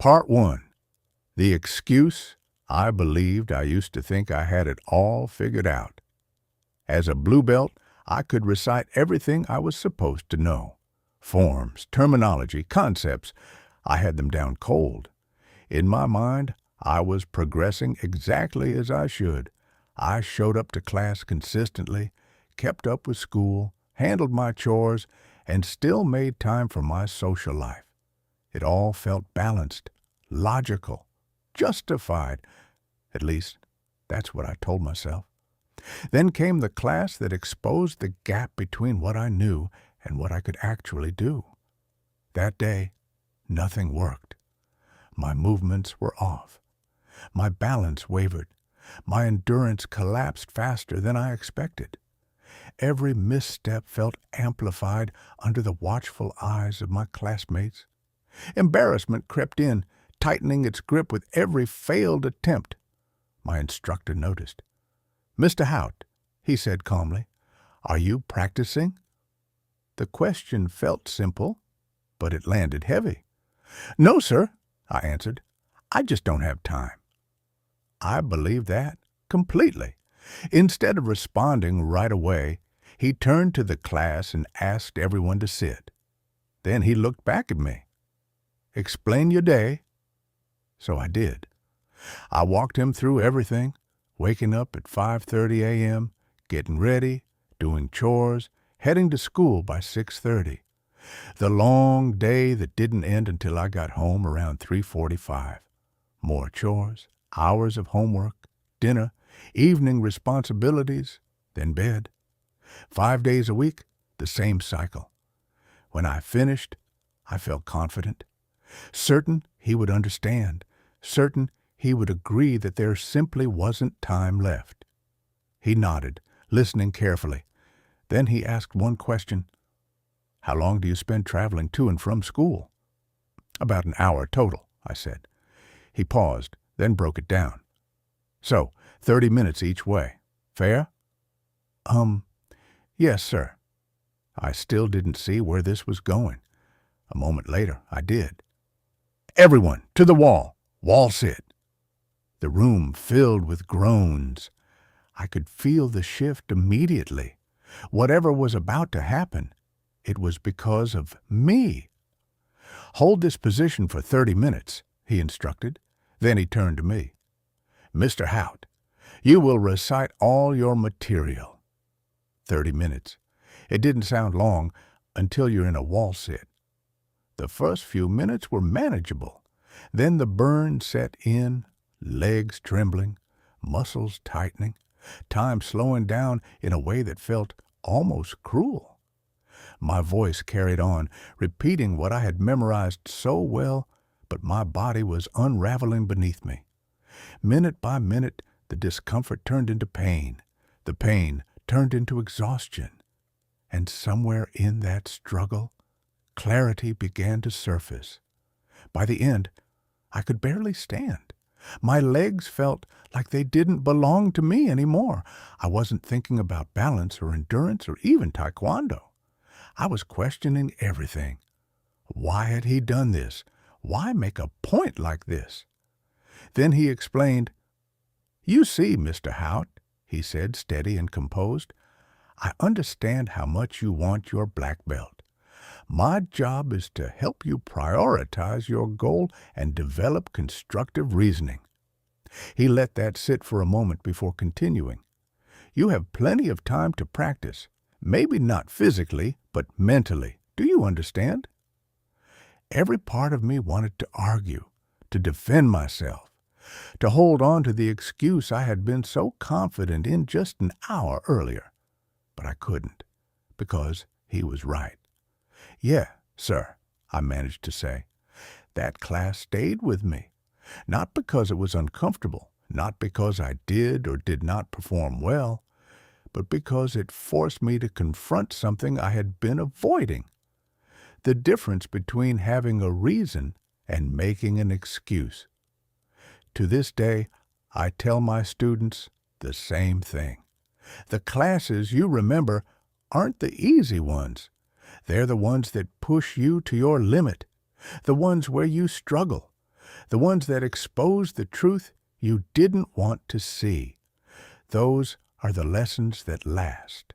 Part 1. The excuse I believed I used to think I had it all figured out. As a blue belt, I could recite everything I was supposed to know. Forms, terminology, concepts, I had them down cold. In my mind, I was progressing exactly as I should. I showed up to class consistently, kept up with school, handled my chores, and still made time for my social life. It all felt balanced, logical, justified. At least, that's what I told myself. Then came the class that exposed the gap between what I knew and what I could actually do. That day, nothing worked. My movements were off. My balance wavered. My endurance collapsed faster than I expected. Every misstep felt amplified under the watchful eyes of my classmates. Embarrassment crept in, tightening its grip with every failed attempt. My instructor noticed. "Mr. Hout," he said calmly, "are you practicing?" The question felt simple, but it landed heavy. "No, sir," I answered. "I just don't have time." I believed that completely. Instead of responding right away, he turned to the class and asked everyone to sit. Then he looked back at me. "Explain your day." So I did. I walked him through everything, waking up at 5:30 a.m., getting ready, doing chores, heading to school by 6:30. The long day that didn't end until I got home around 3:45. More chores, hours of homework, dinner, evening responsibilities, then bed. 5 days a week, the same cycle. When I finished, I felt confident. Certain he would understand, certain he would agree that there simply wasn't time left. He nodded, listening carefully. Then he asked one question. "How long do you spend traveling to and from school?" "About an hour total," I said. He paused, then broke it down. "So, 30 minutes each way. Fair?" Yes, sir." I still didn't see where this was going. A moment later, I did. "Everyone, to the wall! Wallsit!" The room filled with groans. I could feel the shift immediately. Whatever was about to happen, it was because of me. "Hold this position for 30 minutes, he instructed. Then he turned to me. "Mr. Hout, you will recite all your material." 30 minutes. It didn't sound long until you're in a wall sit. The first few minutes were manageable. Then the burn set in, legs trembling, muscles tightening, time slowing down in a way that felt almost cruel. My voice carried on, repeating what I had memorized so well, but my body was unraveling beneath me. Minute by minute, the discomfort turned into pain. The pain turned into exhaustion. And somewhere in that struggle, clarity began to surface. By the end, I could barely stand. My legs felt like they didn't belong to me anymore. I wasn't thinking about balance or endurance or even taekwondo. I was questioning everything. Why had he done this? Why make a point like this? Then he explained. "You see, Mr. Hout," he said, steady and composed, "I understand how much you want your black belt. My job is to help you prioritize your goal and develop constructive reasoning." He let that sit for a moment before continuing. "You have plenty of time to practice, maybe not physically, but mentally. Do you understand?" Every part of me wanted to argue, to defend myself, to hold on to the excuse I had been so confident in just an hour earlier. But I couldn't, because he was right. "Yeah, sir," I managed to say. That class stayed with me, not because it was uncomfortable, not because I did or did not perform well, but because it forced me to confront something I had been avoiding. The difference between having a reason and making an excuse. To this day, I tell my students the same thing. The classes you remember aren't the easy ones. They're the ones that push you to your limit, the ones where you struggle, the ones that expose the truth you didn't want to see. Those are the lessons that last.